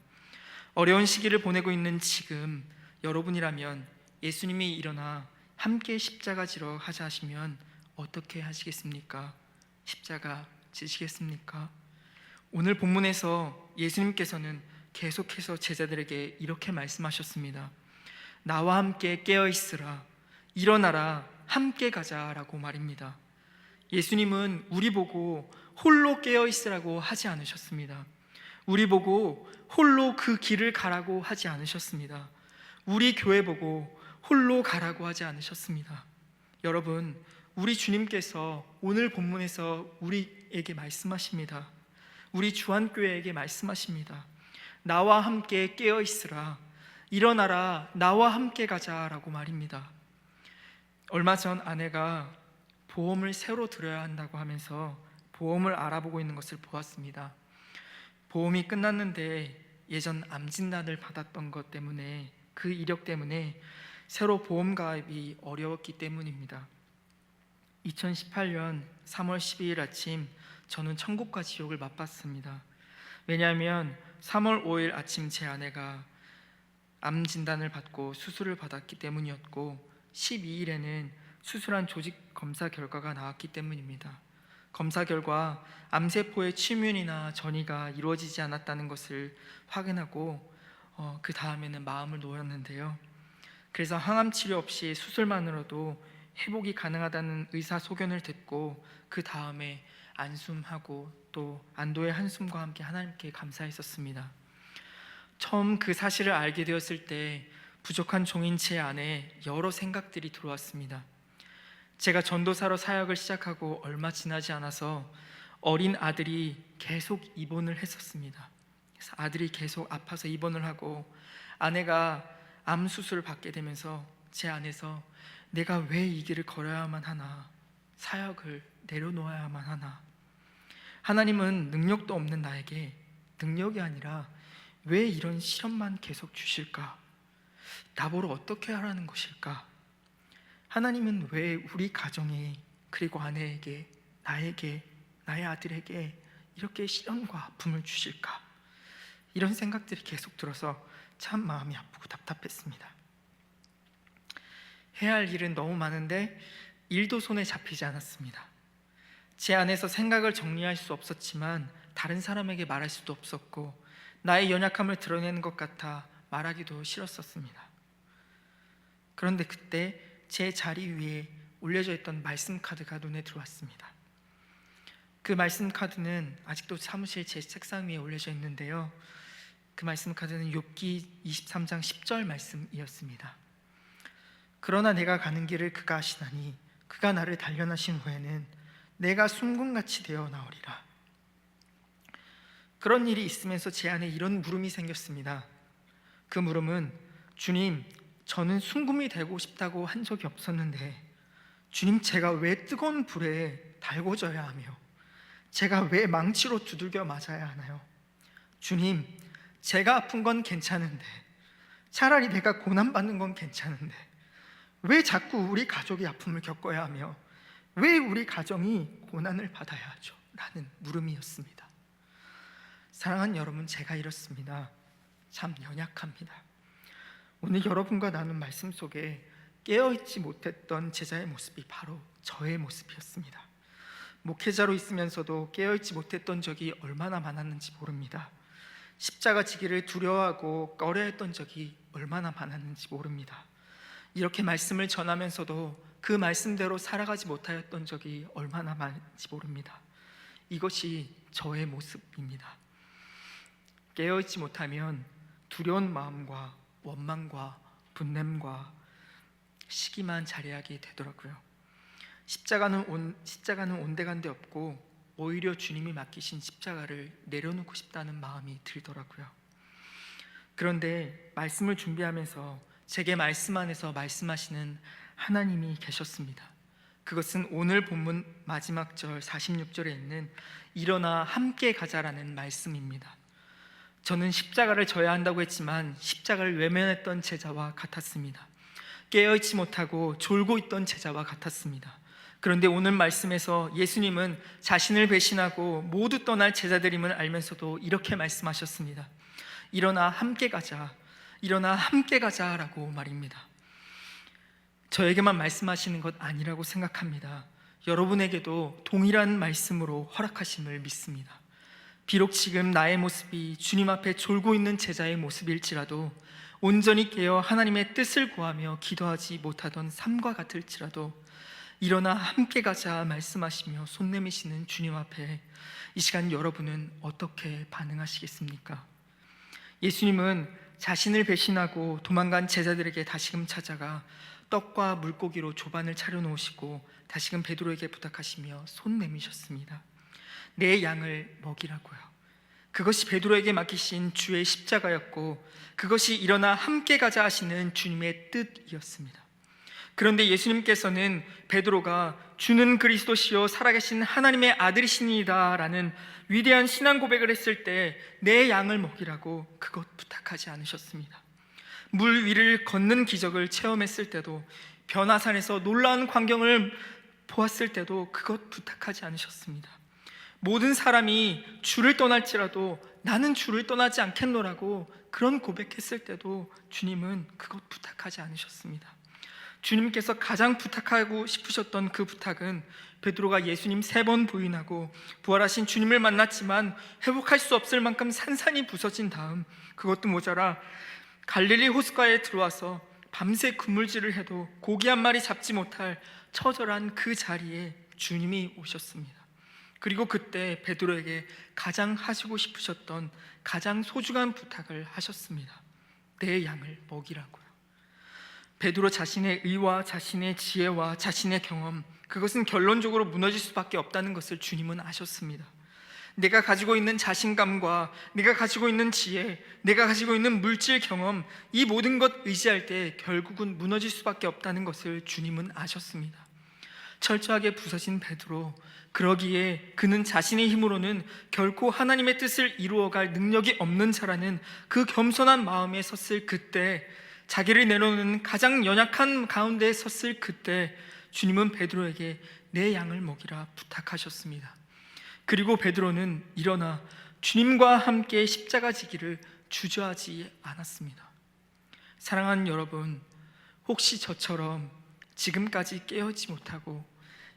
어려운 시기를 보내고 있는 지금 여러분이라면 예수님이 일어나 함께 십자가 지러 하자 하시면 어떻게 하시겠습니까? 십자가 지시겠습니까? 오늘 본문에서 예수님께서는 계속해서 제자들에게 이렇게 말씀하셨습니다. 나와 함께 깨어있으라, 일어나라, 함께 가자라고 말입니다. 예수님은 우리 보고 홀로 깨어있으라고 하지 않으셨습니다. 우리 보고 홀로 그 길을 가라고 하지 않으셨습니다. 우리 교회 보고 홀로 가라고 하지 않으셨습니다. 여러분, 우리 주님께서 오늘 본문에서 우리에게 말씀하십니다. 우리 주안교회에게 말씀하십니다. 나와 함께 깨어있으라, 일어나라, 나와 함께 가자라고 말입니다. 얼마 전 아내가 보험을 새로 들어야 한다고 하면서 보험을 알아보고 있는 것을 보았습니다. 보험이 끝났는데 예전 암 진단을 받았던 것 때문에, 그 이력 때문에 새로 보험 가입이 어려웠기 때문입니다. 2018년 3월 12일 아침 저는 천국과 지옥을 맛봤습니다. 왜냐하면 3월 5일 아침 제 아내가 암 진단을 받고 수술을 받았기 때문이었고 12일에는 수술한 조직 검사 결과가 나왔기 때문입니다. 검사 결과 암세포의 침윤이나 전이가 이루어지지 않았다는 것을 확인하고 그 다음에는 마음을 놓았는데요. 그래서 항암 치료 없이 수술만으로도 회복이 가능하다는 의사 소견을 듣고 그 다음에 안숨하고 또 안도의 한숨과 함께 하나님께 감사했었습니다. 처음 그 사실을 알게 되었을 때 부족한 종인 제 안에 여러 생각들이 들어왔습니다. 제가 전도사로 사역을 시작하고 얼마 지나지 않아서 어린 아들이 계속 입원을 했었습니다. 그래서 아들이 계속 아파서 입원을 하고 아내가 암 수술을 받게 되면서 제 안에서 내가 왜 이 길을 걸어야만 하나, 사역을 내려놓아야만 하나, 하나님은 능력도 없는 나에게 능력이 아니라 왜 이런 시련만 계속 주실까? 나보러 어떻게 하라는 것일까? 하나님은 왜 우리 가정에, 그리고 아내에게, 나에게, 나의 아들에게 이렇게 시련과 아픔을 주실까? 이런 생각들이 계속 들어서 참 마음이 아프고 답답했습니다. 해야 할 일은 너무 많은데 일도 손에 잡히지 않았습니다. 제 안에서 생각을 정리할 수 없었지만 다른 사람에게 말할 수도 없었고 나의 연약함을 드러내는 것 같아 말하기도 싫었었습니다. 그런데 그때 제 자리 위에 올려져 있던 말씀 카드가 눈에 들어왔습니다. 그 말씀 카드는 아직도 사무실 제 책상 위에 올려져 있는데요. 그 말씀 카드는 욥기 23장 10절 말씀이었습니다. 그러나 내가 가는 길을 그가 아시나니 그가 나를 단련하신 후에는 내가 순금같이 되어 나오리라. 그런 일이 있으면서 제 안에 이런 물음이 생겼습니다. 그 물음은, 주님, 저는 순금이 되고 싶다고 한 적이 없었는데 주님, 제가 왜 뜨거운 불에 달궈져야 하며 제가 왜 망치로 두들겨 맞아야 하나요? 주님, 제가 아픈 건 괜찮은데, 차라리 내가 고난받는 건 괜찮은데 왜 자꾸 우리 가족이 아픔을 겪어야 하며 왜 우리 가정이 고난을 받아야 하죠? 라는 물음이었습니다. 사랑하는 여러분, 제가 이렇습니다. 참 연약합니다. 오늘 여러분과 나눈 말씀 속에 깨어있지 못했던 제자의 모습이 바로 저의 모습이었습니다. 목회자로 있으면서도 깨어있지 못했던 적이 얼마나 많았는지 모릅니다. 십자가 지기를 두려워하고 꺼려했던 적이 얼마나 많았는지 모릅니다. 이렇게 말씀을 전하면서도 그 말씀대로 살아가지 못하였던 적이 얼마나 많은지 모릅니다. 이것이 저의 모습입니다. 깨어있지 못하면 두려운 마음과 원망과 분냄과 시기만 자리하게 되더라고요. 십자가는 온데간데 없고 오히려 주님이 맡기신 십자가를 내려놓고 싶다는 마음이 들더라고요. 그런데 말씀을 준비하면서 제게 말씀 안에서 말씀하시는 하나님이 계셨습니다. 그것은 오늘 본문 마지막 절 46절에 있는 일어나 함께 가자라는 말씀입니다. 저는 십자가를 져야 한다고 했지만 십자가를 외면했던 제자와 같았습니다. 깨어있지 못하고 졸고 있던 제자와 같았습니다. 그런데 오늘 말씀에서 예수님은 자신을 배신하고 모두 떠날 제자들임을 알면서도 이렇게 말씀하셨습니다. 일어나 함께 가자, 일어나 함께 가자라고 말입니다. 저에게만 말씀하시는 것 아니라고 생각합니다. 여러분에게도 동일한 말씀으로 허락하심을 믿습니다. 비록 지금 나의 모습이 주님 앞에 졸고 있는 제자의 모습일지라도, 온전히 깨어 하나님의 뜻을 구하며 기도하지 못하던 삶과 같을지라도 일어나 함께 가자 말씀하시며 손 내미시는 주님 앞에 이 시간 여러분은 어떻게 반응하시겠습니까? 예수님은 자신을 배신하고 도망간 제자들에게 다시금 찾아가 떡과 물고기로 조반을 차려놓으시고 다시금 베드로에게 부탁하시며 손 내미셨습니다. 내 양을 먹이라고요. 그것이 베드로에게 맡기신 주의 십자가였고 그것이 일어나 함께 가자 하시는 주님의 뜻이었습니다. 그런데 예수님께서는 베드로가 주는 그리스도시요 살아계신 하나님의 아들이시니이다 라는 위대한 신앙 고백을 했을 때 내 양을 먹이라고 그것 부탁하지 않으셨습니다. 물 위를 걷는 기적을 체험했을 때도, 변화산에서 놀라운 광경을 보았을 때도 그것 부탁하지 않으셨습니다. 모든 사람이 주를 떠날지라도 나는 주를 떠나지 않겠노라고 그런 고백했을 때도 주님은 그것 부탁하지 않으셨습니다. 주님께서 가장 부탁하고 싶으셨던 그 부탁은 베드로가 예수님 3번 부인하고 부활하신 주님을 만났지만 회복할 수 없을 만큼 산산이 부서진 다음, 그것도 모자라 갈릴리 호숫가에 들어와서 밤새 그물질을 해도 고기 한 마리 잡지 못할 처절한 그 자리에 주님이 오셨습니다. 그리고 그때 베드로에게 가장 하시고 싶으셨던 가장 소중한 부탁을 하셨습니다. 내 양을 먹이라고요. 베드로 자신의 의와 자신의 지혜와 자신의 경험, 그것은 결론적으로 무너질 수밖에 없다는 것을 주님은 아셨습니다. 내가 가지고 있는 자신감과 내가 가지고 있는 지혜, 내가 가지고 있는 물질 경험, 이 모든 것 의지할 때 결국은 무너질 수밖에 없다는 것을 주님은 아셨습니다. 철저하게 부서진 베드로, 그러기에 그는 자신의 힘으로는 결코 하나님의 뜻을 이루어갈 능력이 없는 자라는 그 겸손한 마음에 섰을 그때, 자기를 내놓는 가장 연약한 가운데 섰을 그때 주님은 베드로에게 내 양을 먹이라 부탁하셨습니다. 그리고 베드로는 일어나 주님과 함께 십자가 지기를 주저하지 않았습니다. 사랑하는 여러분, 혹시 저처럼 지금까지 깨어있지 못하고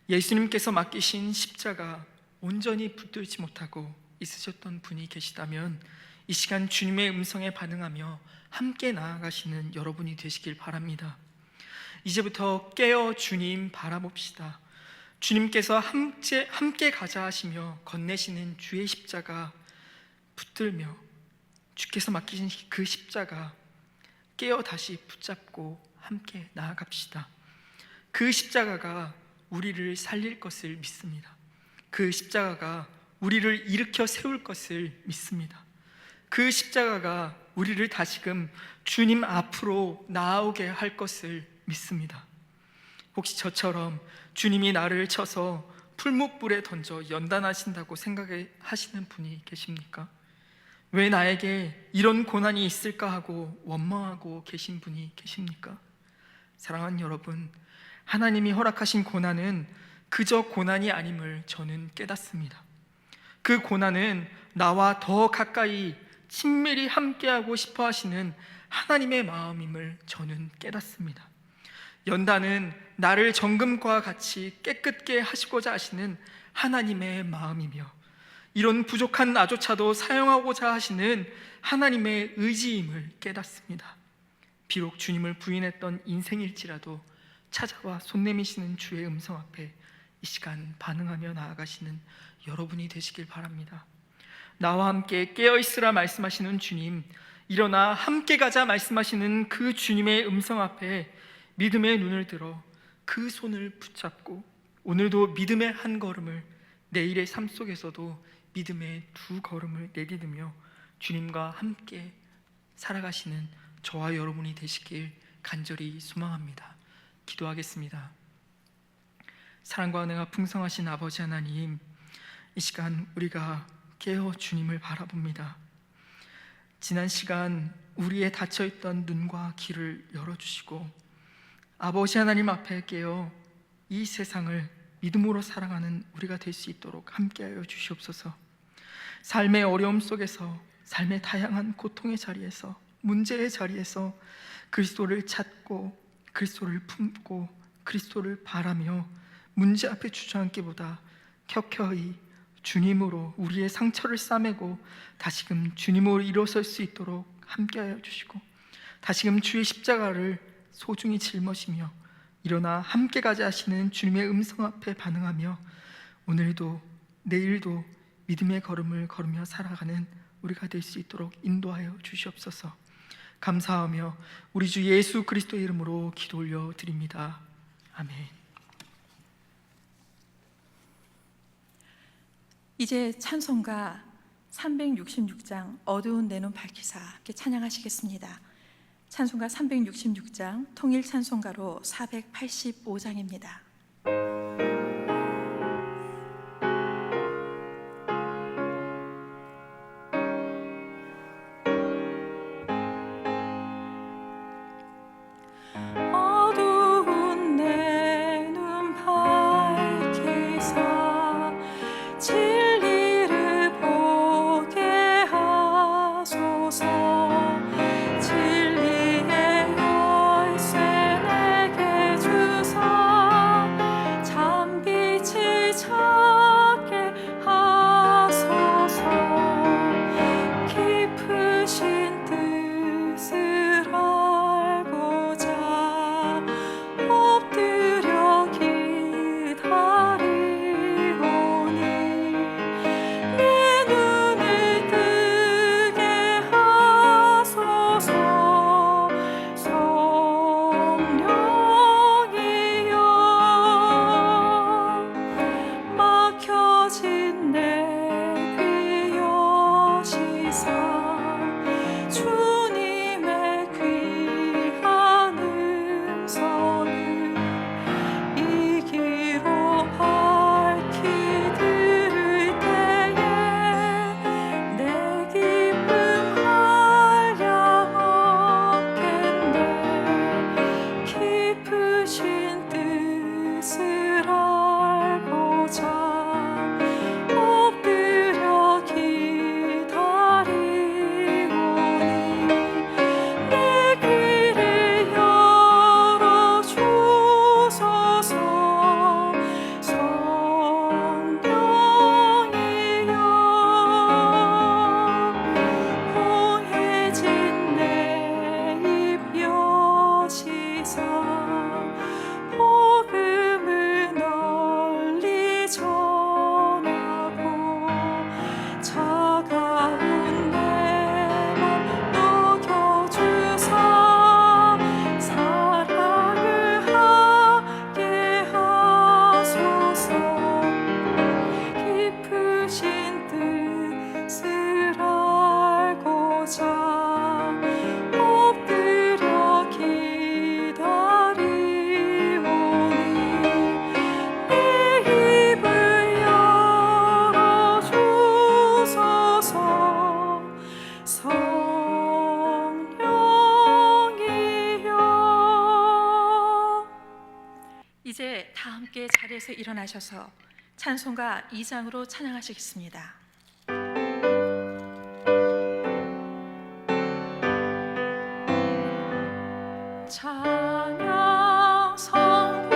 예수님께서 맡기신 십자가 온전히 붙들지 못하고 있으셨던 분이 계시다면 이 시간 주님의 음성에 반응하며 함께 나아가시는 여러분이 되시길 바랍니다. 이제부터 깨어 주님 바라봅시다. 주님께서 함께 가자 하시며 건네시는 주의 십자가 붙들며 주께서 맡기신 그 십자가 깨어 다시 붙잡고 함께 나아갑시다. 그 십자가가 우리를 살릴 것을 믿습니다. 그 십자가가 우리를 일으켜 세울 것을 믿습니다. 그 십자가가 우리를 다시금 주님 앞으로 나아오게 할 것을 믿습니다. 혹시 저처럼 주님이 나를 쳐서 풀무불에 던져 연단하신다고 생각하시는 분이 계십니까? 왜 나에게 이런 고난이 있을까 하고 원망하고 계신 분이 계십니까? 사랑하는 여러분, 하나님이 허락하신 고난은 그저 고난이 아님을 저는 깨닫습니다. 그 고난은 나와 더 가까이 친밀히 함께하고 싶어 하시는 하나님의 마음임을 저는 깨닫습니다. 연단은 나를 정금과 같이 깨끗게 하시고자 하시는 하나님의 마음이며, 이런 부족한 나조차도 사용하고자 하시는 하나님의 의지임을 깨닫습니다. 비록 주님을 부인했던 인생일지라도 찾아와 손 내미시는 주의 음성 앞에 이 시간 반응하며 나아가시는 여러분이 되시길 바랍니다. 나와 함께 깨어있으라 말씀하시는 주님, 일어나 함께 가자 말씀하시는 그 주님의 음성 앞에 믿음의 눈을 들어 그 손을 붙잡고 오늘도 믿음의 한 걸음을, 내일의 삶 속에서도 믿음의 두 걸음을 내디디며 주님과 함께 살아가시는 저와 여러분이 되시길 간절히 소망합니다. 기도하겠습니다. 사랑과 은혜가 풍성하신 아버지 하나님, 이 시간 우리가 깨어 주님을 바라봅니다. 지난 시간 우리의 닫혀있던 눈과 귀를 열어주시고 아버지 하나님 앞에 깨어 이 세상을 믿음으로 사랑하는 우리가 될 수 있도록 함께하여 주시옵소서. 삶의 어려움 속에서, 삶의 다양한 고통의 자리에서, 문제의 자리에서 그리스도를 찾고 그리스도를 품고 그리스도를 바라며 문제 앞에 주저앉기보다 켜켜이 주님으로 우리의 상처를 싸매고 다시금 주님으로 일어설 수 있도록 함께하여 주시고, 다시금 주의 십자가를 소중히 짊어지며 일어나 함께 가자 하시는 주님의 음성 앞에 반응하며 오늘도 내일도 믿음의 걸음을 걸으며 살아가는 우리가 될 수 있도록 인도하여 주시옵소서. 감사하며 우리 주 예수 그리스도의 이름으로 기도 올려 드립니다. 아멘. 이제 찬송가 366장 어두운 내 눈 밝히사 함께 찬양하시겠습니다. 찬송가 366장 통일 찬송가로 485장입니다. 어두운 내 눈 밝히사 진리를 보게 하소서. 진리의 열쇠 내게 주사 일어나셔서 찬송가 2장으로 찬양하시겠습니다. 찬양 성부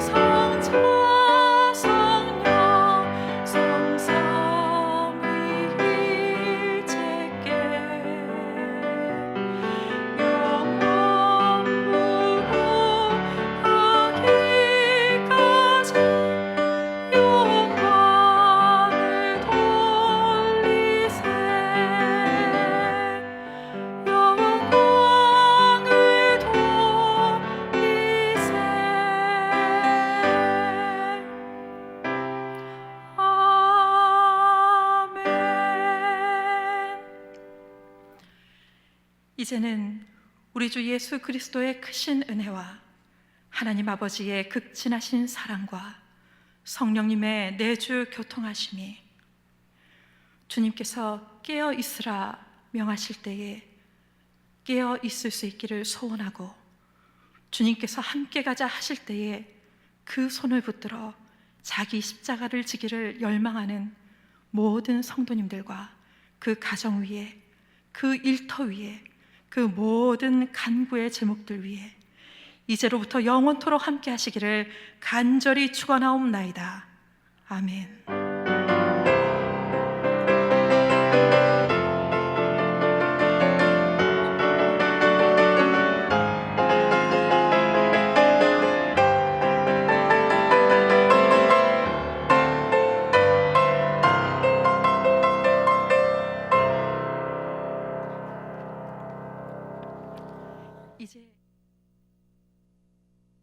성자 성령 성삼위일체께 영원부로 하기까지 영광을 돌리세 영광을 돌리세 아멘. 이제는 우리 주 예수 그리스도의 크신 은혜와 하나님 아버지의 극진하신 사랑과 성령님의 내주 교통하심이 주님께서 깨어 있으라 명하실 때에 깨어 있을 수 있기를 소원하고, 주님께서 함께 가자 하실 때에 그 손을 붙들어 자기 십자가를 지기를 열망하는 모든 성도님들과 그 가정 위에, 그 일터 위에, 그 모든 간구의 제목들 위에 이제로부터 영원토록 함께 하시기를 간절히 축원하옵나이다. 아멘.